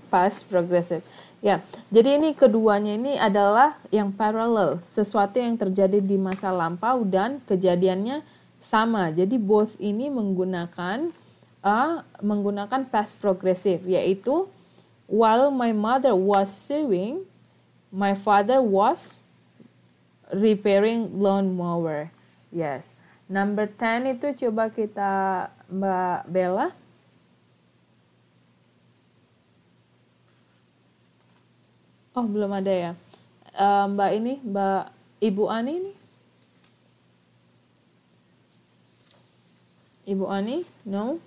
past progressive. Ya, jadi ini keduanya ini adalah yang parallel, sesuatu yang terjadi di masa lampau dan kejadiannya sama. Jadi both ini menggunakan past progressive, yaitu while my mother was sewing, my father was repairing lawnmower. Yes. Number 10 itu coba kita Mbak Bella. Oh, belum ada ya. Mbak Ibu Ani nih. Ibu Ani? No?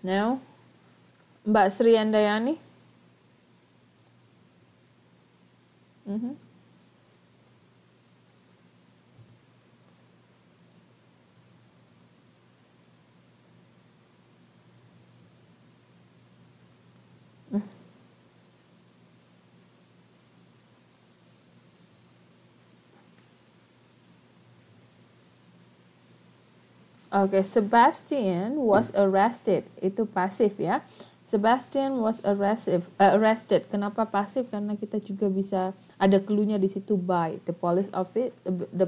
No? Mbak Sri Andayani? Oke, Sebastian was arrested. Itu pasif ya. Sebastian was arrested. Kenapa pasif? Karena kita juga bisa ada clue-nya di situ by the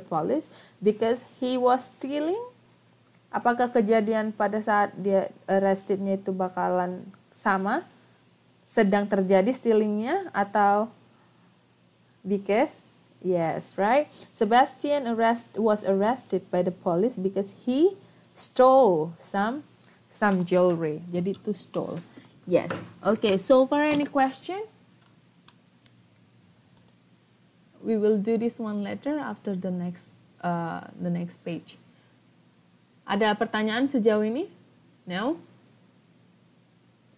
police because he was stealing. Apakah kejadian pada saat dia arrested-nya itu bakalan sama? Sedang terjadi stealingnya atau because? Yes, right. Sebastian was arrested by the police because he stole some jewelry. Jadi itu stole. Yes. Okay, so far any question? We will do this one later after the next page. Ada pertanyaan sejauh ini? No?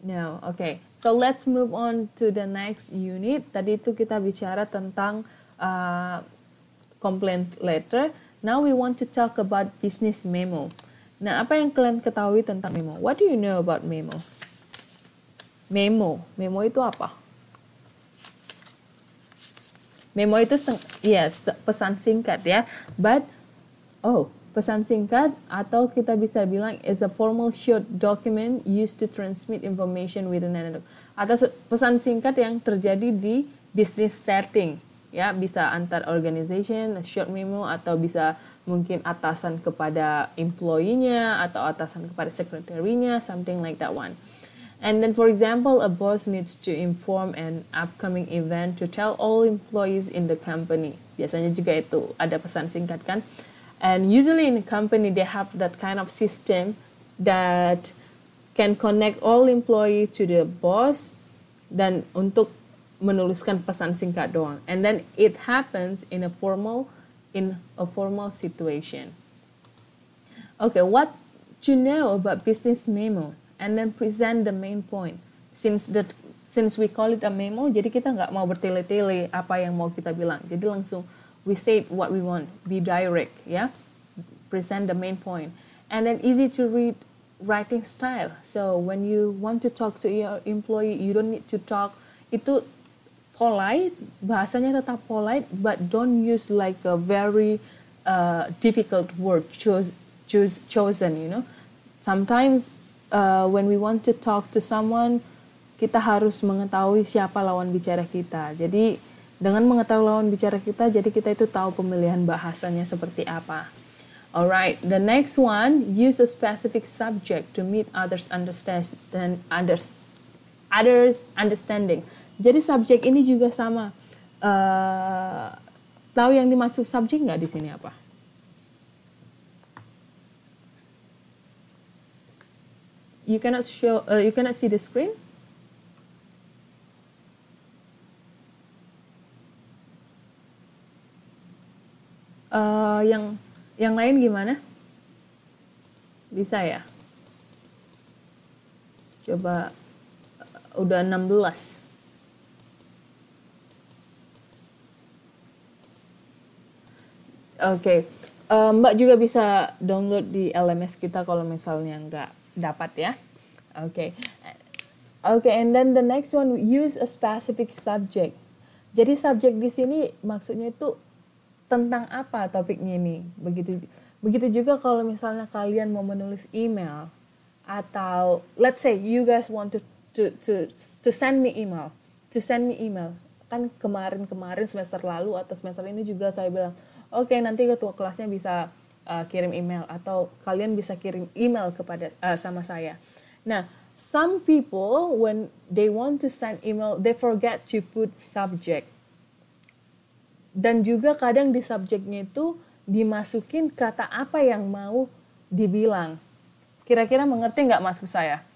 No. Okay. So let's move on to the next unit. Tadi itu kita bicara tentang complaint letter. Now we want to talk about business memo. Nah, apa yang kalian ketahui tentang memo? What do you know about memo? Memo itu apa? Memo itu pesan singkat ya. Pesan singkat atau kita bisa bilang is a formal short document used to transmit information within another. Atau pesan singkat yang terjadi di business setting. Ya, bisa antar organization, short memo, atau bisa mungkin atasan kepada employee-nya atau atasan kepada secretary-nya, something like that one. And then for example, a boss needs to inform an upcoming event to tell all employees in the company. Biasanya juga itu ada pesan singkat kan. And usually in a company they have that kind of system that can connect all employee to the boss dan untuk menuliskan pesan singkat doang. And then it happens in a formal situation. Okay, what to know about business memo, and then present the main point. Since we call it a memo, jadi kita nggak mau bertele-tele apa yang mau kita bilang. Jadi langsung we say what we want, be direct, ya. Present the main point, and then easy to read writing style. So when you want to talk to your employee, you don't need to talk itu polite, bahasanya tetap polite, but don't use like a very difficult word chosen, you know. Sometimes when we want to talk to someone, kita harus mengetahui siapa lawan bicara kita. Jadi dengan mengetahui lawan bicara kita, jadi kita itu tahu pemilihan bahasanya seperti apa. Alright, the next one, use a specific subject to meet others' understanding. Jadi subjek ini juga sama. Tahu yang dimaksud subjek nggak di sini apa? You cannot see the screen? Yang lain gimana? Bisa ya? Coba udah 16. Oke, Mbak juga bisa download di LMS kita kalau misalnya nggak dapat ya. Oke, and then the next one, use a specific subject. Jadi subjek di sini maksudnya itu tentang apa topiknya ini. Begitu juga kalau misalnya kalian mau menulis email Atau let's say you guys want to send me email, kan kemarin semester lalu atau semester ini juga saya bilang oke, nanti ketua kelasnya bisa kirim email atau kalian bisa kirim email kepada sama saya. Nah, some people when they want to send email they forget to put subject, dan juga kadang di subjeknya itu dimasukin kata apa yang mau dibilang. Kira-kira mengerti nggak maksud saya?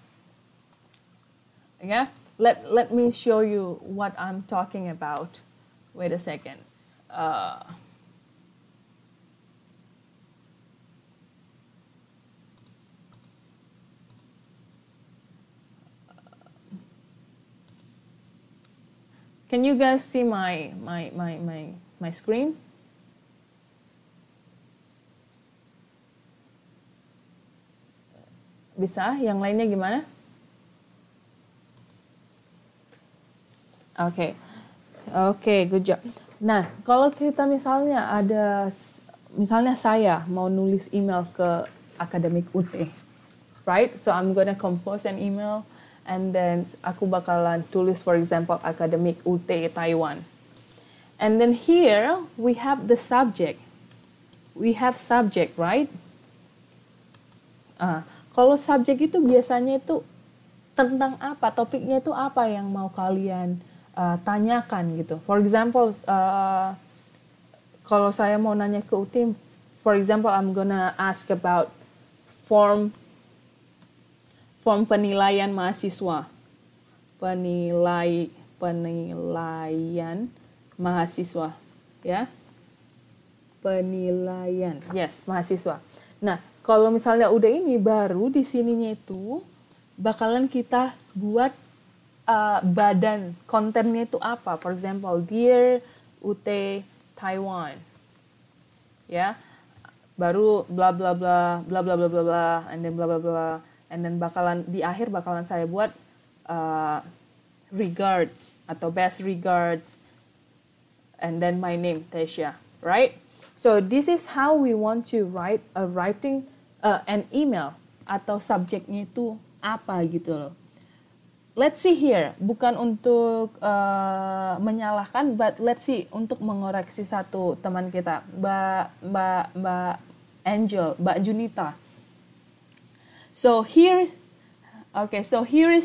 Ya, let me show you what I'm talking about. Wait a second. Can you guys see my screen? Bisa? Yang lainnya gimana? Oke, good job. Nah, kalau kita misalnya saya mau nulis email ke Akademik UT, right? So I'm gonna compose an email and then aku bakalan tulis, for example, Akademik UT Taiwan. And then here we have the subject. We have subject, right? Kalau subject itu biasanya itu tentang apa? Topiknya itu apa yang mau kalian tanyakan gitu. For example, kalau saya mau nanya ke UT, for example, I'm gonna ask about form penilaian mahasiswa. Penilaian mahasiswa, ya. Penilaian, yes, mahasiswa. Nah, kalau misalnya udah ini baru di sininya itu bakalan kita buat badan kontennya itu apa. For example, Dear UT Taiwan. Ya. Baru bla bla bla bla bla bla bla bla and then bla bla bla and then bakalan di akhir bakalan saya buat regards atau best regards and then my name Tasha, right? So this is how we want to write an email atau subjeknya itu apa gitu loh. Let's see here, bukan untuk menyalahkan, but let's see untuk mengoreksi satu teman kita, Mbak Angel, Mbak Junita. So here is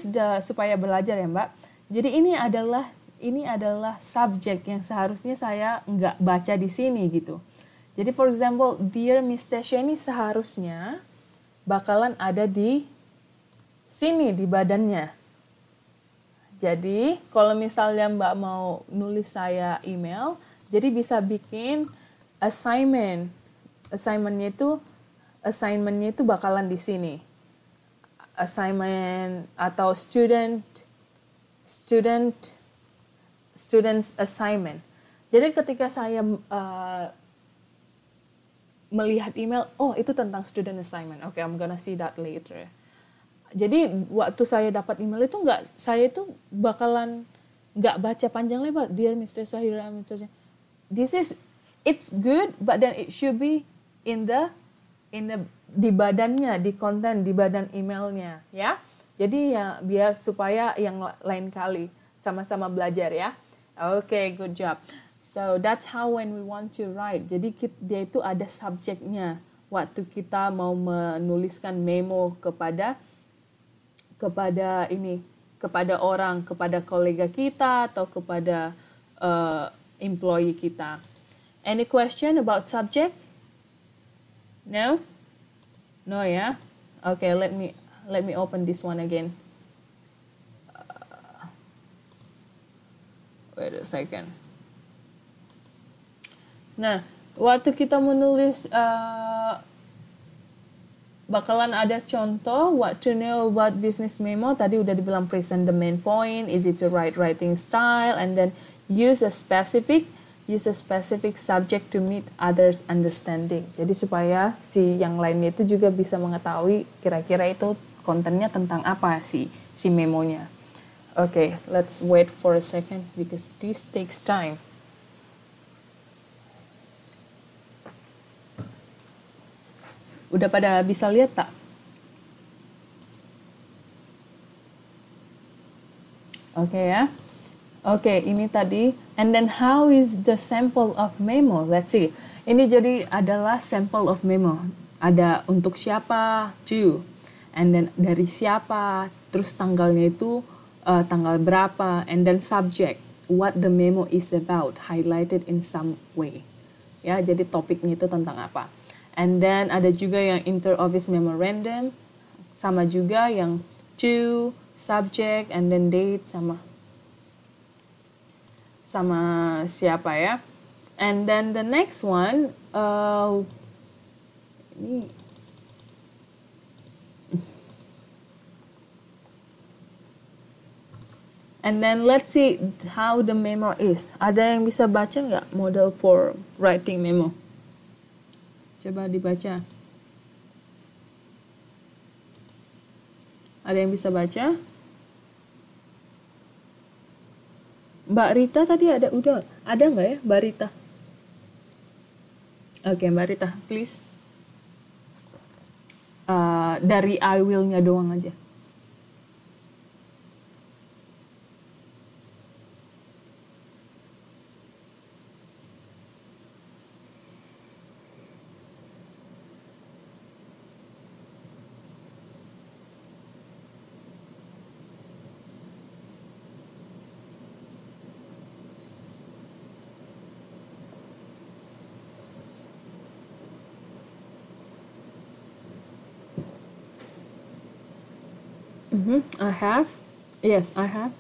the supaya belajar ya Mbak. Jadi ini adalah subjek yang seharusnya saya nggak baca di sini gitu. Jadi for example, Dear Miss Tasha ini seharusnya bakalan ada di sini di badannya. Jadi kalau misalnya Mbak mau nulis saya email, jadi bisa bikin assignment. Assignmentnya itu bakalan di sini. Assignment atau students assignment. Jadi ketika saya melihat email, oh itu tentang student assignment. Okay, I'm gonna see that later. Jadi waktu saya dapat email itu saya itu bakalan nggak baca panjang lebar. Dear Mr. Sahira, it's good, but then it should be di badannya, di konten, di badan emailnya, ya. Jadi ya biar supaya yang lain kali sama-sama belajar ya. Okay, good job. So that's how when we want to write. Jadi dia itu ada subjeknya. Waktu kita mau menuliskan memo kepada orang, kepada kolega kita atau kepada employee kita. Any question about subject? No? No, yeah? Okay, let me open this one again. Wait a second. Nah, waktu kita menulis bakalan ada contoh what to know about business memo. Tadi udah dibilang present the main point, easy to writing style, and then use a specific subject to meet others understanding. Jadi supaya si yang lainnya itu juga bisa mengetahui kira-kira itu kontennya tentang apa si memonya. Okay, let's wait for a second because this takes time. Udah pada bisa lihat tak? Oke ya. Oke, ini tadi. And then how is the sample of memo? Let's see. Ini jadi adalah sample of memo. Ada untuk siapa, to. And then dari siapa, terus tanggalnya itu tanggal berapa. And then subject, what the memo is about, highlighted in some way. Ya, jadi topiknya itu tentang apa. And then ada juga yang inter-office memorandum, sama juga yang to, subject, and then date, sama siapa ya. And then the next one, ini and then let's see how the memo is. Ada yang bisa baca nggak model for writing memo? Coba dibaca. Ada yang bisa baca? Mbak Rita tadi ada nggak ya Mbak Rita? Oke, Mbak Rita, please. Dari I will-nya doang aja. I have. Yes, I have.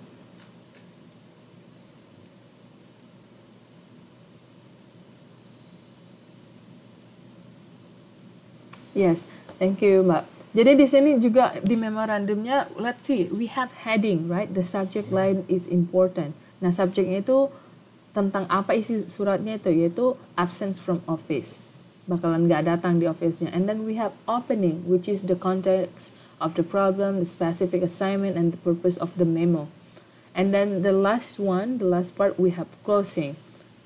Yes, thank you, Mbak. Jadi di sini juga di memorandumnya, let's see, we have heading, right? The subject line is important. Nah, subjeknya itu tentang apa isi suratnya itu, yaitu absence from office. Bakalan nggak datang di office-nya. And then we have opening, which is the context of the problem, the specific assignment, and the purpose of the memo. And then the last part, we have closing,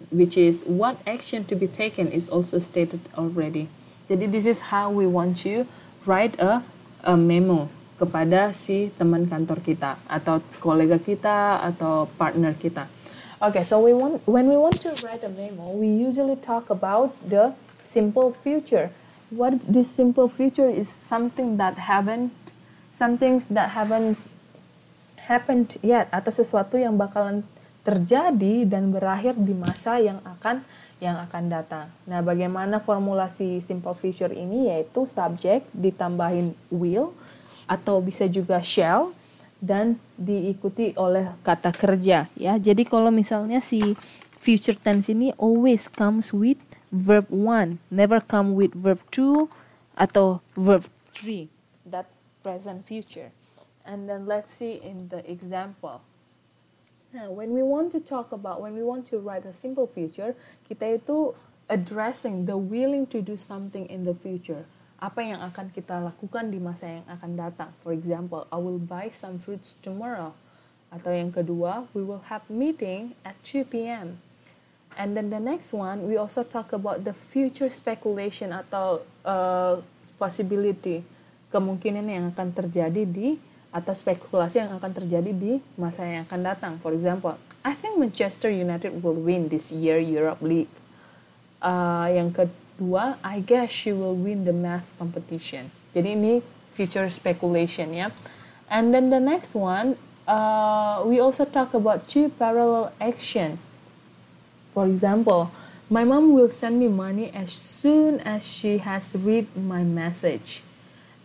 which is what action to be taken is also stated already. Jadi this is how we want you write a memo kepada si teman kantor kita atau kolega kita atau partner kita. Okay, so when we want to write a memo, we usually talk about the simple future. What this simple future is something that haven't happened yet, atau sesuatu yang bakalan terjadi dan berakhir di masa yang akan datang. Nah, bagaimana formulasi simple future ini, yaitu subject ditambahin will atau bisa juga shall dan diikuti oleh kata kerja ya. Jadi kalau misalnya si future tense ini always comes with verb 1, never come with verb 2 atau verb 3. That's present future. And then let's see in the example. Now, when we want to write a simple future, kita itu addressing the willing to do something in the future. Apa yang akan kita lakukan di masa yang akan datang. For example, I will buy some fruits tomorrow. Atau yang kedua, we will have meeting at 2 p.m. And then the next one, we also talk about the future speculation atau possibility, kemungkinan yang akan terjadi atau spekulasi yang akan terjadi di masa yang akan datang. For example, I think Manchester United will win this year Europe League. Yang kedua, I guess she will win the math competition. Jadi ini future speculation ya. And then the next one, we also talk about two parallel action. For example, my mom will send me money as soon as she has read my message.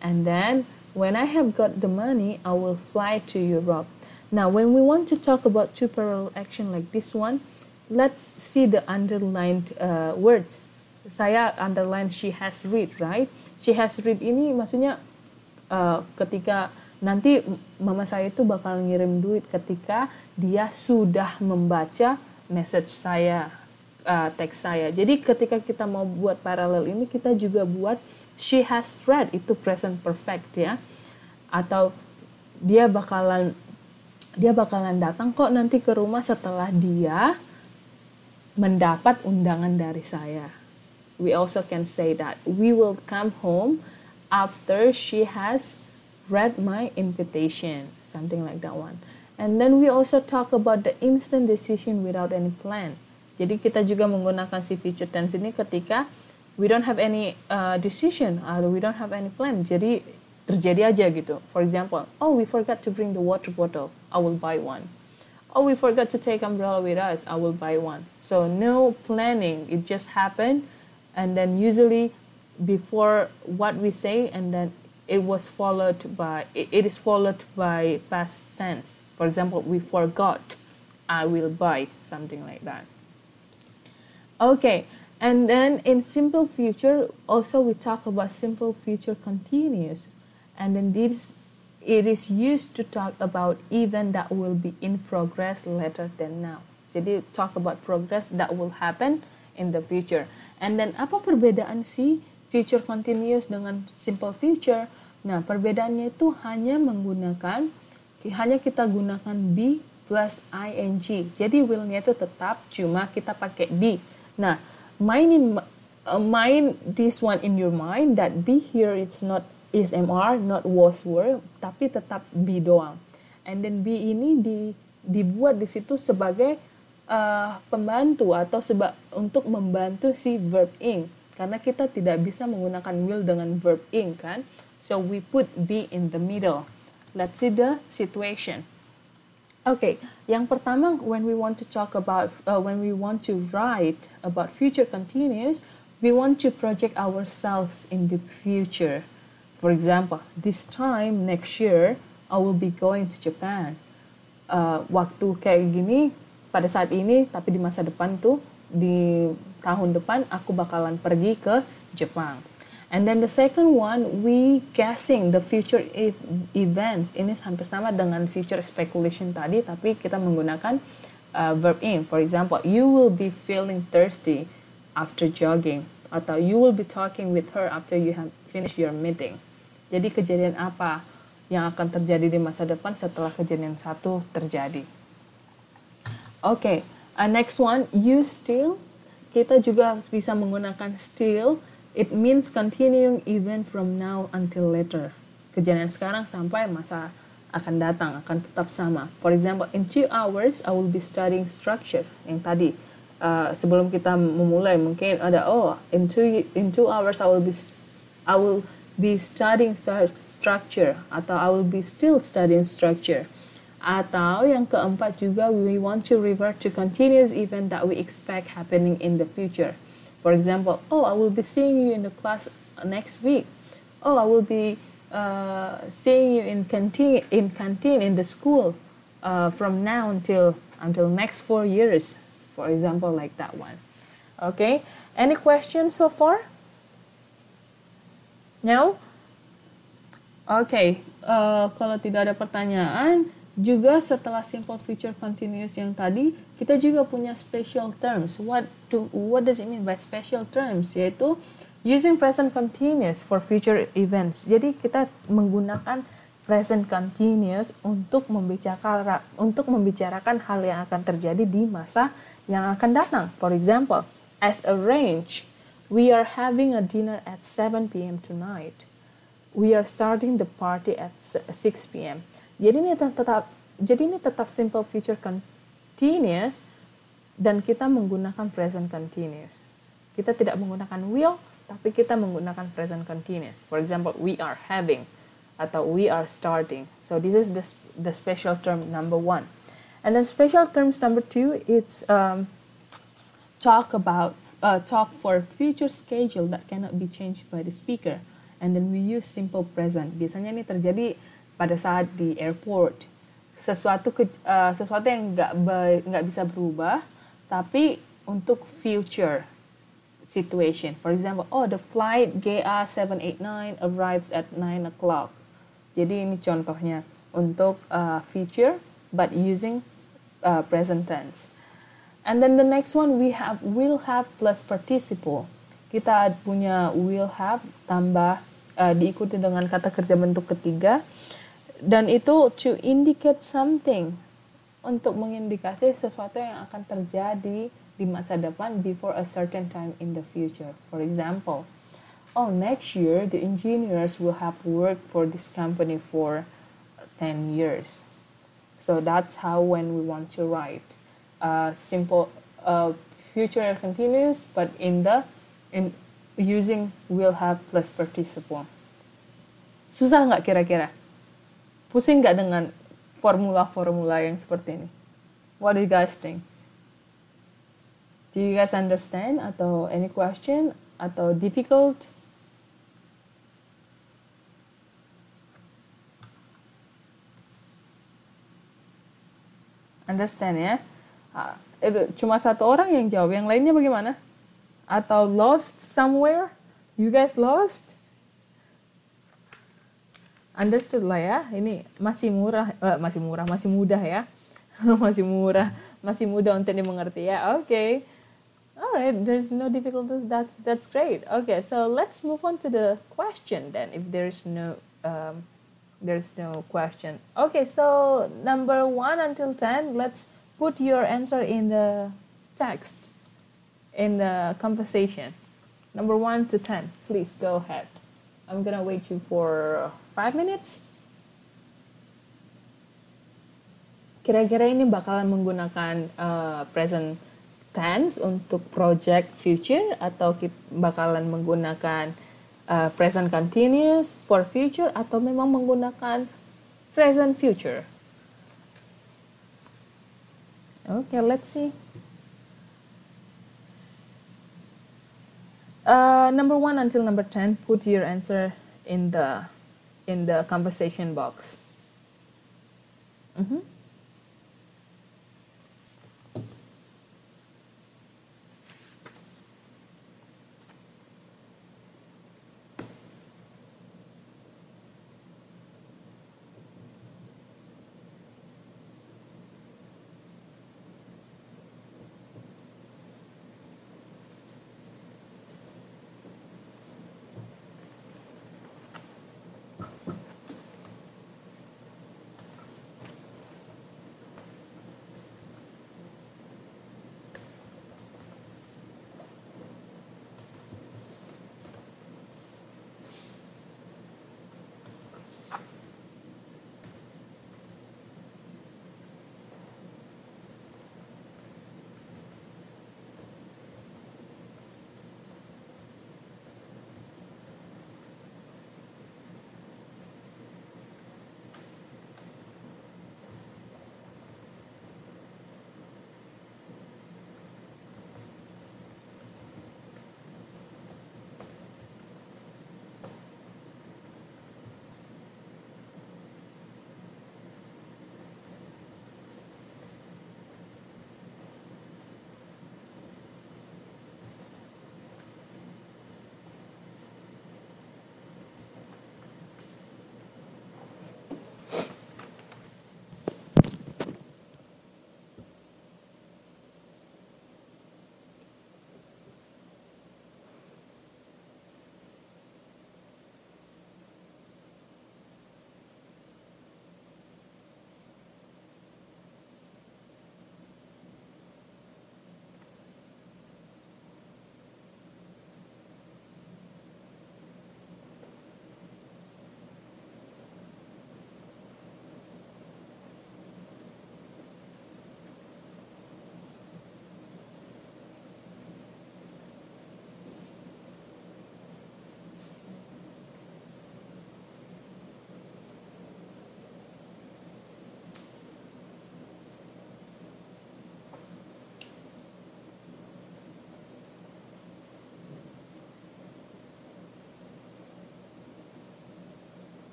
And then when I have got the money, I will fly to Europe. Now, when we want to talk about two parallel action like this one, let's see the underlined words. Saya underline she has read, right? She has read ini maksudnya ketika nanti mama saya itu bakal ngirim duit ketika dia sudah membaca message saya, teks saya. Jadi ketika kita mau buat paralel ini, kita juga buat she has read, itu present perfect ya. Atau dia bakalan datang kok nanti ke rumah setelah dia mendapat undangan dari saya. We also can say that we will come home after she has read my invitation, something like that one. And then we also talk about the instant decision without any plan. Jadi kita juga menggunakan si future tense ini ketika we don't have any decision atau we don't have any plan. Jadi terjadi aja gitu. For example, oh we forgot to bring the water bottle, I will buy one. Oh we forgot to take umbrella with us, I will buy one. So no planning, it just happened, and then usually before what we say, and then it is followed by past tense. For example, we forgot, I will buy, something like that. Okay, and then in simple future, also we talk about simple future continuous. And then it is used to talk about event that will be in progress later than now. Jadi talk about progress that will happen in the future. And then apa perbedaan sih future continuous dengan simple future? Nah, perbedaannya itu hanya kita gunakan be plus ing. Jadi will-nya itu tetap, cuma kita pakai be. Nah, mind this one in your mind that be here it's not is MR, not was were, tapi tetap be doang. And then be ini dibuat di situ sebagai pembantu atau untuk membantu si verb ing. Karena kita tidak bisa menggunakan will dengan verb ing kan. So we put be in the middle. Let's see the situation. Okay, yang pertama when we want to write about future continuous, we want to project ourselves in the future. For example, this time next year, I will be going to Japan. Waktu kayak gini, pada saat ini, tapi di masa depan tuh, di tahun depan, aku bakalan pergi ke Jepang. And then the second one, we guessing the future events. Ini hampir sama dengan future speculation tadi, tapi kita menggunakan verb in. For example, you will be feeling thirsty after jogging. Atau you will be talking with her after you have finished your meeting. Jadi kejadian apa yang akan terjadi di masa depan setelah kejadian satu terjadi. Okay, next one, you still. Kita juga bisa menggunakan still. It means continuing event from now until later. Kejadian sekarang sampai masa akan datang, akan tetap sama. For example, in 2 hours, I will be studying structure. Yang tadi, sebelum kita memulai, mungkin ada, in two hours, I will be studying structure, atau I will be still studying structure. Atau yang keempat juga, we want to revert to continuous event that we expect happening in the future. For example, I will be seeing you in the class next week. I will be seeing you in canteen in the school from now until next 4 years. For example, like that one. Okay, any questions so far? No? Okay, kalau tidak ada pertanyaan, juga setelah simple future continuous yang tadi, kita juga punya special terms. What does it mean by special terms? Yaitu using present continuous for future events. Jadi kita menggunakan present continuous untuk membicarakan hal yang akan terjadi di masa yang akan datang. For example, as arranged, we are having a dinner at 7 p.m. tonight. We are starting the party at 6 p.m. Jadi ini tetap simple future continuous dan kita menggunakan present continuous. Kita tidak menggunakan will, tapi kita menggunakan present continuous. For example, we are having atau we are starting. So this is the special term number 1. And then special terms number 2, it's talk for future schedule that cannot be changed by the speaker. And then we use simple present. Biasanya ini terjadi pada saat di airport. Sesuatu yang nggak bisa berubah, tapi untuk future situation. For example, the flight GA 789 arrives at 9 o'clock. Jadi ini contohnya untuk future, but using present tense. And then the next one, we have will have plus participle. Kita punya will have tambah diikuti dengan kata kerja bentuk ketiga. Dan itu to indicate something, untuk mengindikasi sesuatu yang akan terjadi di masa depan before a certain time in the future. For example, next year the engineers will have worked for this company for 10 years. So that's how when we want to write simple future continuous, but in using will have plus participle. Susah nggak kira-kira? Pusing nggak dengan formula-formula yang seperti ini? What do you guys think? Do you guys understand? Atau any question? Atau difficult? Understand ya? Itu cuma satu orang yang jawab, yang lainnya bagaimana? Atau lost somewhere? You guys lost? Understood lah ya, ini masih mudah ya. masih mudah untuk dimengerti ya. Okay. Alright, there's no difficulties. That's great. Okay, so let's move on to the question then. If there's no question. Okay, so number 1 until 10, let's put your answer in the text, in the conversation. Number 1 to 10, please go ahead. I'm gonna wait you for 5 minutes. Kira-kira ini bakalan menggunakan present tense untuk project future, atau bakalan menggunakan present continuous for future, atau memang menggunakan present future? Okay, let's see. Number 1 until number 10, put your answer in the conversation box.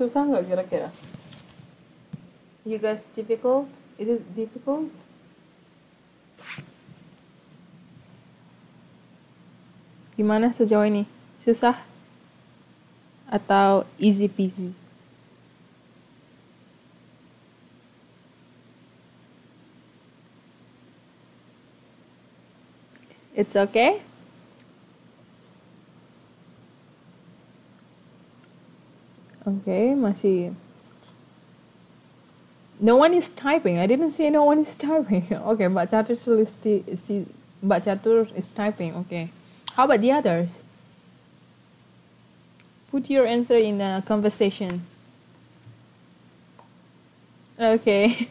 susah nggak kira-kira? You guys difficult? It is difficult? Gimana sejauh ini? Susah? Atau easy peasy? It's okay? Okay, masih. No one is typing. I didn't see no one is typing. Okay, Mbak Catur Mbak Catur is typing. Okay. How about the others? Put your answer in a conversation. Okay.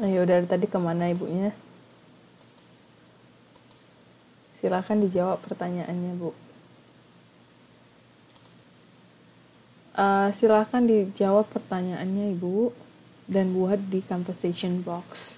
Ayo dari tadi kemana ibunya? Silakan dijawab pertanyaannya, Bu. Silakan dijawab pertanyaannya, Ibu, dan buat di conversation box.